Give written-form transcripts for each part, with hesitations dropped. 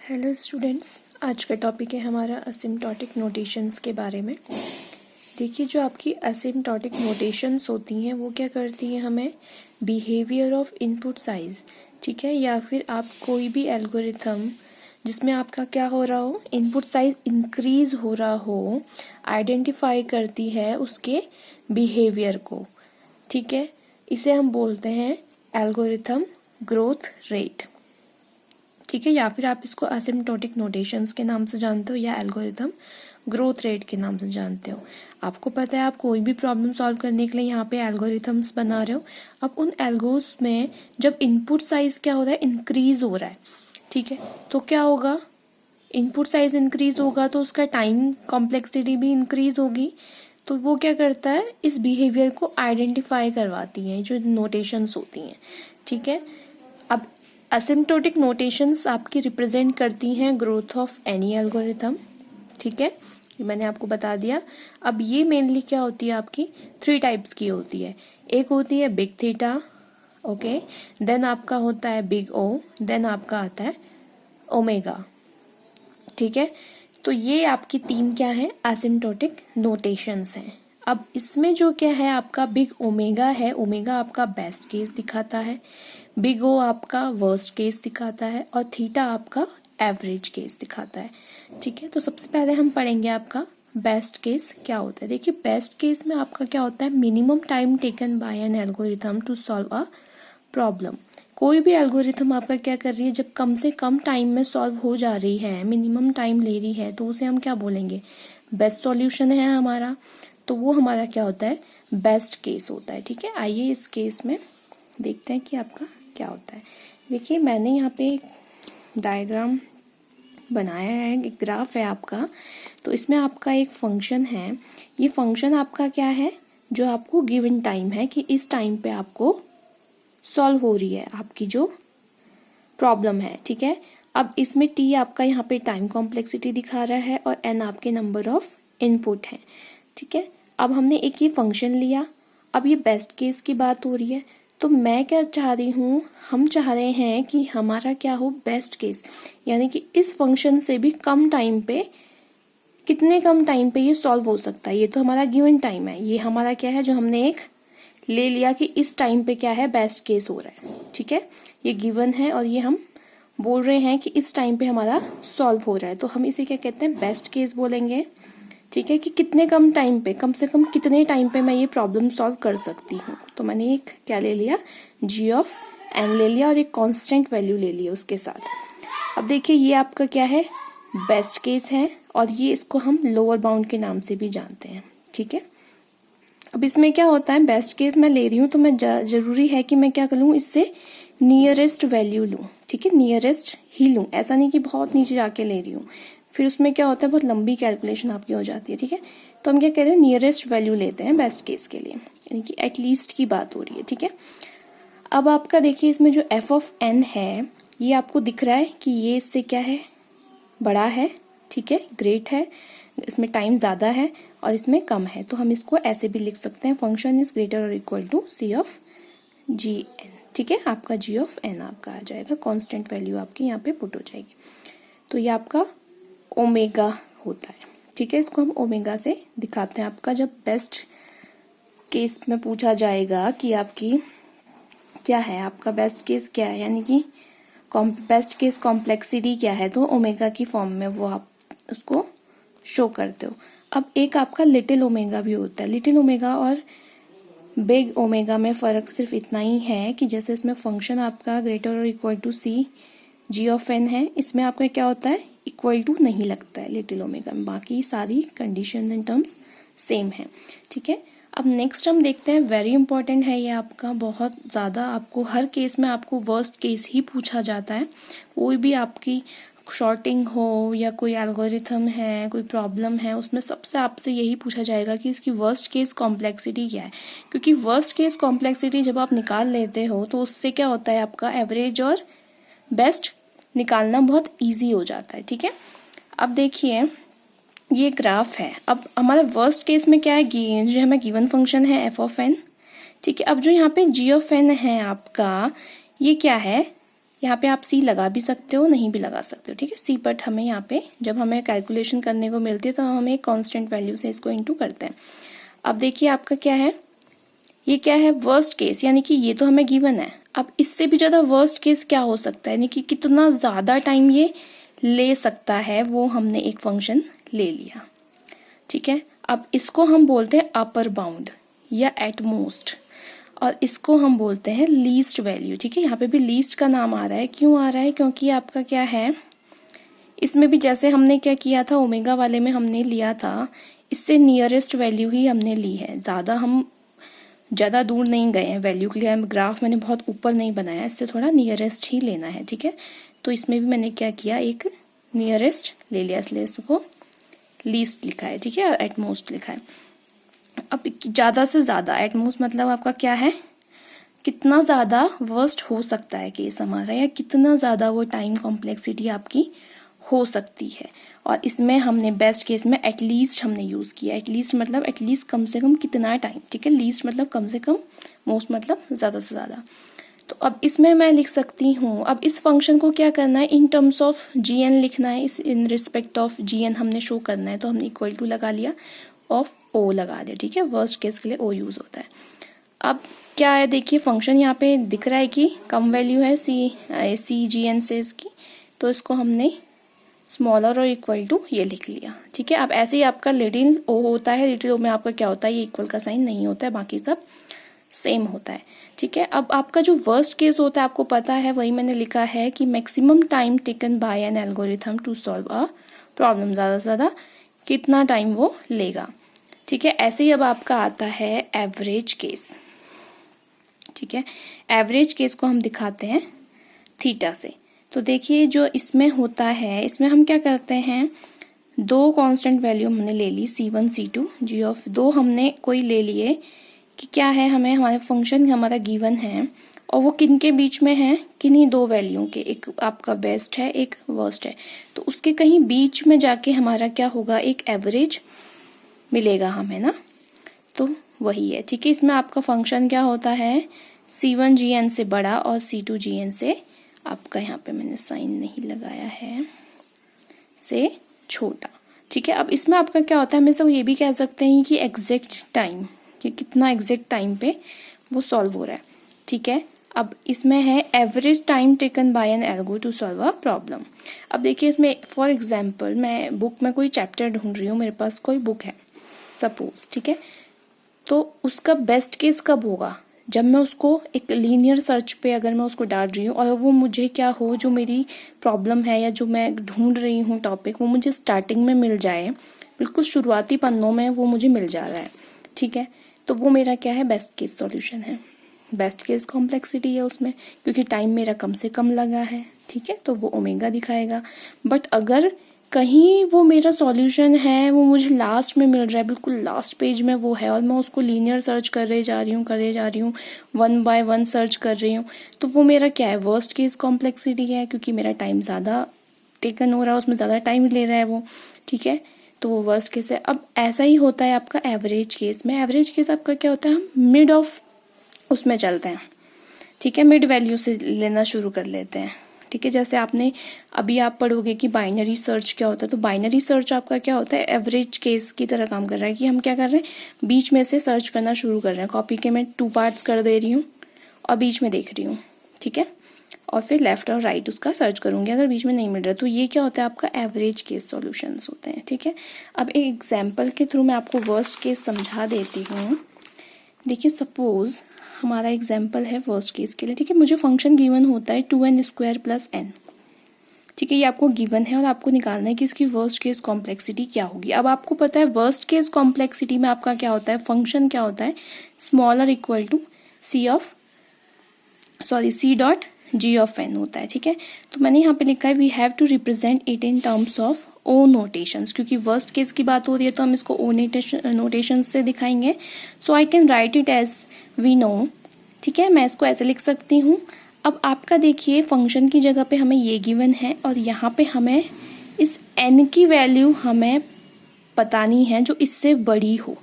Hello students, आज का topic है हमारा असिम्प्टोटिक नोटेशंस के बारे में। देखिए, जो आपकी असिम्प्टोटिक नोटेशंस होती हैं वो क्या करती हैं, हमें बिहेवियर ऑफ इनपुट साइज, ठीक है, या फिर आप कोई भी एल्गोरिथम जिसमें आपका क्या हो रहा हो, इनपुट साइज इंक्रीज हो रहा हो, आइडेंटिफाई करती है उसके बिहेवियर को, ठीक है। इसे हम बोलते हैं एल्गोरिथम ग्रोथ रेट, ठीक है, या फिर आप इसको असिम्प्टोटिक नोटेशंस के नाम से जानते हो या एल्गोरिथम ग्रोथ रेट के नाम से जानते हो। आपको पता है, आप कोई भी प्रॉब्लम सॉल्व करने के लिए यहाँ पे एल्गोरिथम्स बना रहे हो। अब उन एल्गोस में जब इनपुट साइज क्या हो रहा है, इंक्रीज हो रहा है, ठीक है, तो क्या होगा, इनपुट साइज इंक्रीज होगा तो उसका टाइम कॉम्प्लेक्सिटी भी इंक्रीज होगी। तो वो क्या करता है, इस बिहेवियर को आइडेंटिफाई करवाती हैं जो नोटेशंस होती हैं, ठीक है। अब असिम्प्टोटिक नोटेशंस आपकी रिप्रेजेंट करती हैं ग्रोथ ऑफ एनी एल्गोरिथम, ठीक है, ये मैंने आपको बता दिया। अब ये मेनली क्या होती है, आपकी 3 टाइप्स की होती है। एक होती है बिग थीटा, ओके, देन आपका होता है बिग ओ, देन आपका आता है ओमेगा, ठीक है। तो ये आपकी 3 क्या है, असिम्प्टोटिक नोटेशंस हैं। अब इसमें जो क्या है, आपका बिग ओमेगा है, ओमेगा आपका बेस्ट केस दिखाता है, बिग ओ आपका वर्स्ट केस दिखाता है, और थीटा आपका एवरेज केस दिखाता है, ठीक है। तो सबसे पहले हम पढ़ेंगे आपका बेस्ट केस क्या होता है। देखिए, बेस्ट केस में आपका क्या होता है, minimum time taken by an algorithm to solve a problem. कोई भी एल्गोरिथम आपका क्या कर रही है, जब कम से कम टाइम में सॉल्व हो जा रही है, मिनिमम टाइम ले रही है, तो उसे हम क्या बोलेंगे, बेस्ट सॉल्यूशन है हमारा। तो वो हमारा क्या होता है, बेस्ट केस होता है, ठीक है। आइए इस केस में देखते हैं कि आपका क्या होता है। देखिए, मैंने यहाँ पे एक डायग्राम बनाया है, एक ग्राफ है आपका। तो इसमें आपका एक फंक्शन है, ये फंक्शन आपका क्या है, जो आपको गिवन टाइम है कि इस टाइम पे आपको सॉल्व हो रही है आपकी जो प्रॉब्लम है, ठीक है। अब इसमें टी आपका यहाँ पे टाइम कॉम्प्लेक्सिटी दिखा रहा है और एन आपके नंबर ऑफ इनपुट है, ठीक है। अब हमने एक ये फंक्शन लिया, अब ये बेस्ट केस की बात हो रही है, तो मैं क्या चाह रही हूँ, हम चाह रहे हैं कि हमारा क्या हो, बेस्ट केस, यानी कि इस फंक्शन से भी कम टाइम पे, कितने कम टाइम पे ये सॉल्व हो सकता है। ये तो हमारा गिवन टाइम है, ये हमारा क्या है, जो हमने एक ले लिया कि इस टाइम पे क्या है, बेस्ट केस हो रहा है, ठीक है। ये गिवन है और ये हम बोल रहे हैं कि इस टाइम पे हमारा सॉल्व हो रहा है, तो हम इसे क्या कहते हैं, बेस्ट केस बोलेंगे, ठीक है, कि कितने कम टाइम पे, कम से कम कितने टाइम पे मैं ये प्रॉब्लम सॉल्व कर सकती हूँ। तो मैंने एक क्या ले लिया, जी ऑफ एन ले लिया और एक कांस्टेंट वैल्यू ले लिया उसके साथ। अब देखिए, ये आपका क्या है, बेस्ट केस है, और ये इसको हम लोअर बाउंड के नाम से भी जानते हैं, ठीक है। अब इसमें क्या होता है, बेस्ट केस मैं ले रही हूँ तो मैं जरूरी है कि मैं क्या करूँ, इससे नियरेस्ट वैल्यू लूँ, ठीक है, नियरेस्ट ही लूँ, ऐसा नहीं कि बहुत नीचे जाके ले रही हूँ, फिर उसमें क्या होता है, बहुत लंबी कैलकुलेशन आपकी हो जाती है, ठीक है। तो हम क्या कह रहे हैं, नियरेस्ट वैल्यू लेते हैं बेस्ट केस के लिए, यानी कि एटलीस्ट की बात हो रही है, ठीक है। अब आपका देखिए, इसमें जो एफ ऑफ एन है, ये आपको दिख रहा है कि ये इससे क्या है, बड़ा है, ठीक है, ग्रेट है, इसमें टाइम ज़्यादा है और इसमें कम है। तो हम इसको ऐसे भी लिख सकते हैं, फंक्शन इज ग्रेटर और equal to C of G N, ठीक है। आपका जी ऑफ एन आपका आ जाएगा, कांस्टेंट वैल्यू आपकी यहाँ पे पुट हो जाएगी। तो ये आपका ओमेगा होता है, ठीक है। इसको हम ओमेगा से दिखाते हैं। आपका जब बेस्ट केस में पूछा जाएगा कि आपकी क्या है, आपका बेस्ट केस क्या है, यानी कि बेस्ट केस कॉम्प्लेक्सिटी क्या है, तो ओमेगा की फॉर्म में वो आप उसको शो करते हो। अब एक आपका लिटिल ओमेगा भी होता है। लिटिल ओमेगा और बिग ओमेगा में फर्क सिर्फ इतना ही है कि जैसे इसमें फंक्शन आपका ग्रेटर और equal to C G of N है, इसमें आपका क्या होता है, इक्वल टू नहीं लगता है लिटिल ओमेगा में, बाकी सारी कंडीशन एंड टर्म्स सेम है, ठीक है। अब नेक्स्ट हम देखते हैं, वेरी इंपॉर्टेंट है ये आपका, बहुत ज़्यादा आपको हर केस में आपको वर्स्ट केस ही पूछा जाता है। कोई भी आपकी शॉर्टिंग हो या कोई एल्गोरिथम है, कोई प्रॉब्लम है, उसमें सबसे आपसे यही पूछा जाएगा कि इसकी वर्स्ट केस कॉम्प्लेक्सिटी क्या है, क्योंकि वर्स्ट केस कॉम्प्लेक्सिटी जब आप निकाल लेते हो तो उससे क्या होता है, आपका एवरेज और बेस्ट निकालना बहुत ईजी हो जाता है, ठीक है। अब देखिए, ये ग्राफ है। अब हमारा वर्स्ट केस में क्या है, जो हमें गिवन फंक्शन है एफ ऑफ एन, ठीक है। अब जो यहाँ पे जी ऑफ एन है आपका, ये क्या है, यहाँ पे आप सी लगा भी सकते हो, नहीं भी लगा सकते हो, ठीक है सी, बट हमें यहाँ पे जब हमें कैलकुलेशन करने को मिलती है तो हम एक कांस्टेंट वैल्यू से इसको इनटू करते हैं। अब देखिए आपका क्या है, ये क्या है, वर्स्ट केस, यानी कि ये तो हमें गिवन है। अब इससे भी ज़्यादा वर्स्ट केस क्या हो सकता है, यानी कि कितना ज़्यादा टाइम ये ले सकता है, वो हमने एक फंक्शन ले लिया, ठीक है। अब इसको हम बोलते हैं अपर बाउंड या एट मोस्ट, और इसको हम बोलते हैं लीस्ट वैल्यू, ठीक है। यहाँ पे भी लीस्ट का नाम आ रहा है, क्यों आ रहा है, क्योंकि आपका क्या है, इसमें भी जैसे हमने क्या किया था ओमेगा वाले में हमने लिया था, इससे नियरेस्ट वैल्यू ही हमने ली है, हम ज़्यादा दूर नहीं गए हैं वैल्यू के लिए। ग्राफ मैंने बहुत ऊपर नहीं बनाया, इससे थोड़ा नियरेस्ट ही लेना है, ठीक है। तो इसमें भी मैंने क्या किया, एक नियरेस्ट ले लिया, इसलिए इसको लीस्ट लिखा है, ठीक है, एट मोस्ट लिखा है। अब ज़्यादा से ज़्यादा, एट मोस्ट मतलब आपका क्या है, कितना ज़्यादा वर्स्ट हो सकता है केस हमारा, या कितना ज़्यादा वो टाइम कॉम्प्लेक्सिटी आपकी हो सकती है। और इसमें हमने बेस्ट केस में एटलीस्ट हमने यूज़ किया, एटलीस्ट मतलब एटलीस्ट कम से कम कितना टाइम, ठीक है, लीस्ट मतलब कम से कम, मोस्ट मतलब ज़्यादा से ज़्यादा। तो अब इसमें मैं लिख सकती हूँ, अब इस फंक्शन को क्या करना है, in terms of G N लिखना है, इस in respect of G N हमने शो करना है, तो हमने इक्वल टू लगा लिया, ऑफ ओ लगा दिया, ठीक है, वर्स्ट केस के लिए ओ यूज़ होता है। अब क्या है, देखिए फंक्शन यहाँ पे दिख रहा है कि कम वैल्यू है सी जी एन से इसकी, तो इसको हमने स्मॉलर और इक्वल टू ये लिख लिया, ठीक है। अब ऐसे ही आपका लिटिल ओ होता है, लिटिल ओ में आपका क्या होता है, ये इक्वल का साइन नहीं होता है, बाकी सब सेम होता है, ठीक है। अब आपका जो वर्स्ट केस होता है आपको पता है, वही मैंने लिखा है कि maximum time taken by an algorithm to solve a problem, ज़्यादा से ज़्यादा कितना टाइम वो लेगा, ठीक है। ऐसे ही अब आपका आता है एवरेज केस, ठीक है। एवरेज केस को हम दिखाते हैं थीटा से। तो देखिए जो इसमें होता है, इसमें हम क्या करते हैं, दो कांस्टेंट वैल्यू हमने ले ली, C1 C2 जी ऑफ दो हमने कोई ले लिए कि क्या है, हमें हमारे फंक्शन हमारा गिवन है, और वो किन के बीच में है, किन्हीं दो वैल्यू के, एक आपका बेस्ट है एक वर्स्ट है, तो उसके कहीं बीच में जाके हमारा क्या होगा, एक एवरेज मिलेगा हमें ना, तो वही है, ठीक है। इसमें आपका फंक्शन क्या होता है, C1 GN से बड़ा और C2 GN से, आपका यहाँ पे मैंने साइन नहीं लगाया है, से छोटा, ठीक है। अब इसमें आपका क्या होता है, हमें सब ये भी कह सकते हैं कि एग्जैक्ट टाइम, कि कितना एग्जैक्ट टाइम पे वो सॉल्व हो रहा है, ठीक है। अब इसमें है average time taken by an algo to solve a problem. अब देखिए इसमें फॉर एग्जांपल मैं बुक में कोई चैप्टर ढूंढ रही हूँ, मेरे पास कोई बुक है सपोज, ठीक है, तो उसका बेस्ट केस कब होगा, जब मैं उसको एक लीनियर सर्च पे अगर मैं उसको डाल रही हूँ और वो मुझे क्या हो, जो मेरी प्रॉब्लम है या जो मैं ढूंढ रही हूँ टॉपिक, वो मुझे स्टार्टिंग में मिल जाए, बिल्कुल शुरुआती पन्नों में वो मुझे मिल जा रहा है, ठीक है, तो वो मेरा क्या है, बेस्ट केस सॉल्यूशन है। बेस्ट केस कॉम्प्लेक्सिटी है उसमें, क्योंकि टाइम मेरा कम से कम लगा है, ठीक है, तो वो ओमेगा दिखाएगा। बट अगर कहीं वो मेरा सॉल्यूशन है, वो मुझे लास्ट में मिल रहा है, बिल्कुल लास्ट पेज में वो है, और मैं उसको लीनियर सर्च करे जा रही हूँ, वन बाय वन सर्च कर रही हूँ, तो वो मेरा क्या है, वर्स्ट केस कॉम्प्लेक्सिटी है, क्योंकि मेरा टाइम ज़्यादा टेकन हो रहा है, उसमें ज़्यादा टाइम ले रहा है वो, ठीक है, तो वो वर्स्ट केस है। अब ऐसा ही होता है आपका एवरेज केस में। एवरेज केस आपका क्या होता है, हम मिड ऑफ उसमें चलते हैं, ठीक है, मिड वैल्यू से लेना शुरू कर लेते हैं, ठीक है। जैसे आपने अभी आप पढ़ोगे कि बाइनरी सर्च क्या होता है, तो बाइनरी सर्च आपका क्या होता है, एवरेज केस की तरह काम कर रहा है, कि हम क्या कर रहे हैं, बीच में से सर्च करना शुरू कर रहे हैं, कॉपी के मैं 2 पार्ट्स कर दे रही हूँ और बीच में देख रही हूँ, ठीक है, और फिर लेफ्ट और राइट उसका सर्च करूंगी, अगर बीच में नहीं मिल रहा तो ये क्या होता है, आपका एवरेज केस सॉल्यूशंस होते हैं, ठीक है। अब एक एग्जांपल के थ्रू मैं आपको वर्स्ट केस समझा देती हूँ। देखिए सपोज हमारा एग्जाम्पल है वर्स्ट केस के लिए, ठीक है, मुझे फंक्शन गिवन होता है 2n² + n, ठीक है, ये आपको गिवन है और आपको निकालना है कि इसकी वर्स्ट केस कॉम्प्लेक्सिटी क्या होगी। अब आपको पता है वर्स्ट केस कॉम्प्लेक्सिटी में आपका क्या होता है, फंक्शन क्या होता है, smaller equal to C dot G of n होता है, ठीक है। तो मैंने यहाँ पे लिखा है we have to represent it in terms of O notations, क्योंकि वर्स्ट केस की बात हो रही है तो हम इसको ओ नोटेशन से दिखाएंगे। So I can write it as we know, ठीक है, मैं इसको ऐसे लिख सकती हूँ। अब आपका देखिए फंक्शन की जगह पे हमें ये गिवन है और यहाँ पे हमें इस n की वैल्यू हमें बतानी है जो इससे बड़ी हो।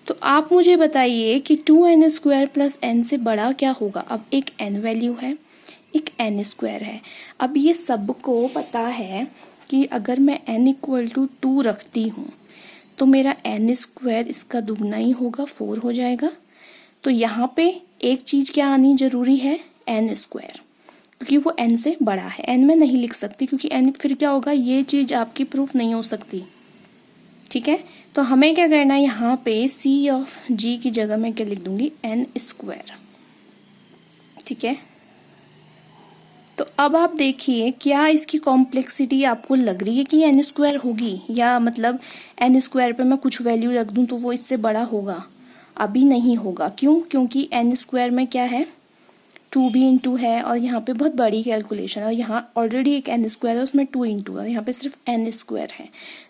तो आप मुझे बताइए कि 2n² + n से बड़ा क्या होगा। अब एक n वैल्यू है, एक n स्क्वायर है। अब ये सबको पता है कि अगर मैं n इक्वल टू 2 रखती हूँ तो मेरा n स्क्वायर इसका दुगना ही होगा, 4 हो जाएगा। तो यहाँ पे एक चीज़ क्या आनी जरूरी है, n स्क्वायर, क्योंकि वो n से बड़ा है। n में नहीं लिख सकती क्योंकि n फिर क्या होगा, ये चीज़ आपकी प्रूफ नहीं हो सकती। ठीक है, तो हमें क्या करना है, यहाँ पे c ऑफ g की जगह मैं क्या लिख दूंगी, n स्क्वायर। ठीक है, तो अब आप देखिए क्या इसकी कॉम्प्लेक्सिटी आपको लग रही है कि n स्क्वायर होगी, या मतलब n स्क्वायर पे मैं कुछ वैल्यू रख दूं तो वो इससे बड़ा होगा? अभी नहीं होगा। क्यों? क्योंकि n स्क्वायर में क्या है, 2b इंटू है, और यहाँ पे बहुत बड़ी कैलकुलेशन है, और यहाँ ऑलरेडी एक n स्क्वायर है उसमें 2 इंटू है, और यहाँ पे सिर्फ n स्क्वायर है।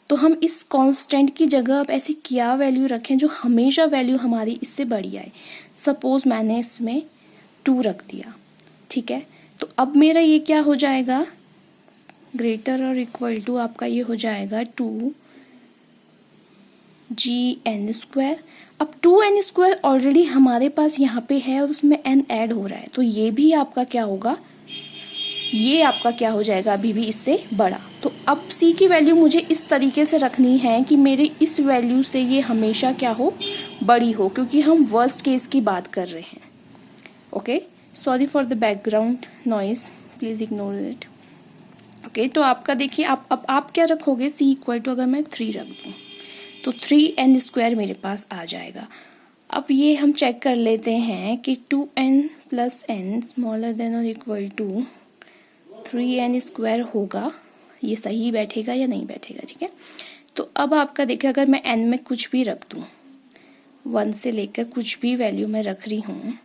तो हम इस कांस्टेंट की जगह अब ऐसी क्या वैल्यू रखें जो हमेशा वैल्यू हमारी इससे बड़ी आए। सपोज मैंने इसमें 2 रख दिया। ठीक है, तो अब मेरा ये क्या हो जाएगा, ग्रेटर और इक्वल टू आपका ये हो जाएगा 2gn स्क्वायर। अब 2n स्क्वायर ऑलरेडी हमारे पास यहाँ पे है और उसमें n ऐड हो रहा है, तो ये भी आपका क्या होगा, ये आपका क्या हो जाएगा, अभी भी इससे बड़ा। तो अब c की वैल्यू मुझे इस तरीके से रखनी है कि मेरे इस वैल्यू से ये हमेशा क्या हो, बड़ी हो, क्योंकि हम वर्स्ट केस की बात कर रहे हैं। Okay, sorry for the background noise, please ignore it. Okay, तो आपका देखिए अब आप क्या रखोगे, c इक्वल टू अगर मैं 3 रख दूँ तो 3n स्क्वायर मेरे पास आ जाएगा। अब ये हम चेक कर लेते हैं कि 2n plus n smaller than और इक्वल टू 3n स्क्वायर होगा, ये सही बैठेगा या नहीं बैठेगा। ठीक है, तो अब आपका देखिए अगर मैं n में कुछ भी रख दूँ, 1 से लेकर कुछ भी वैल्यू मैं रख रही हूँ,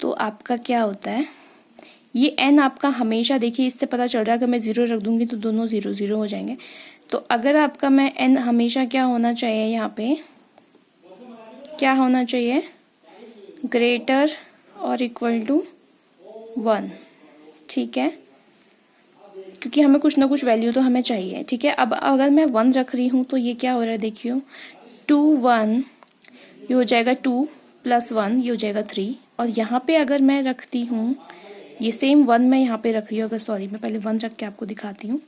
तो आपका क्या होता है, ये n आपका हमेशा, देखिए इससे पता चल रहा है अगर मैं 0 रख दूंगी तो दोनों 0 0 हो जाएंगे। तो अगर आपका मैं n हमेशा क्या होना चाहिए, यहाँ पे क्या होना चाहिए, ग्रेटर और इक्वल टू 1। ठीक है, क्योंकि हमें कुछ ना कुछ वैल्यू तो हमें चाहिए। ठीक है, अब अगर मैं 1 रख रही हूँ तो ये क्या हो रहा है, देखियो 2 1, ये हो जाएगा 2 प्लस 1, ये हो जाएगा 3। और यहाँ पे अगर मैं रखती हूँ ये सेम 1 मैं यहाँ पे रख रही हूँ, अगर सॉरी मैं पहले 1 रख के आपको दिखाती हूँ,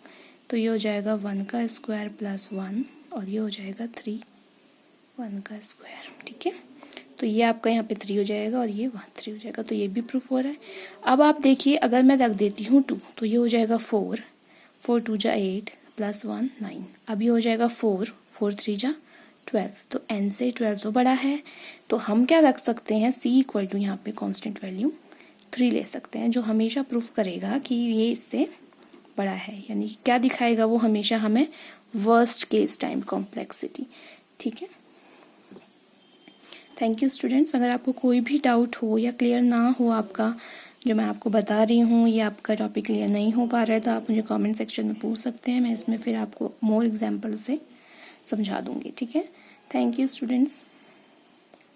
तो ये हो जाएगा 1 का स्क्वायर प्लस 1, और ये हो जाएगा 3 1 का स्क्वायर। ठीक है, तो ये आपका यहाँ पे 3 हो जाएगा और ये 3 हो जाएगा, तो ये भी प्रूफ हो रहा है। अब आप देखिए अगर मैं रख देती हूँ 2 तो ये हो जाएगा 4 4 2 जा 8 प्लस 1 9। अब ये हो जाएगा 4 4 3 जा 12, तो n से 12 तो बड़ा है, तो हम क्या रख सकते हैं, c इक्वल टू यहाँ पे कांस्टेंट वैल्यू 3 ले सकते हैं, जो हमेशा प्रूफ करेगा कि ये इससे बड़ा है, यानी क्या दिखाएगा वो हमेशा हमें वर्स्ट केस टाइम कॉम्प्लेक्सिटी। ठीक है, थैंक यू स्टूडेंट्स। अगर आपको कोई भी डाउट हो या क्लियर ना हो आपका जो मैं आपको बता रही हूँ, या आपका टॉपिक क्लियर नहीं हो पा रहा है, तो आप मुझे कमेंट सेक्शन में पूछ सकते हैं, मैं इसमें फिर आपको मोर एग्जाम्पल से समझा दूंगी। ठीक है, थैंक यू स्टूडेंट्स।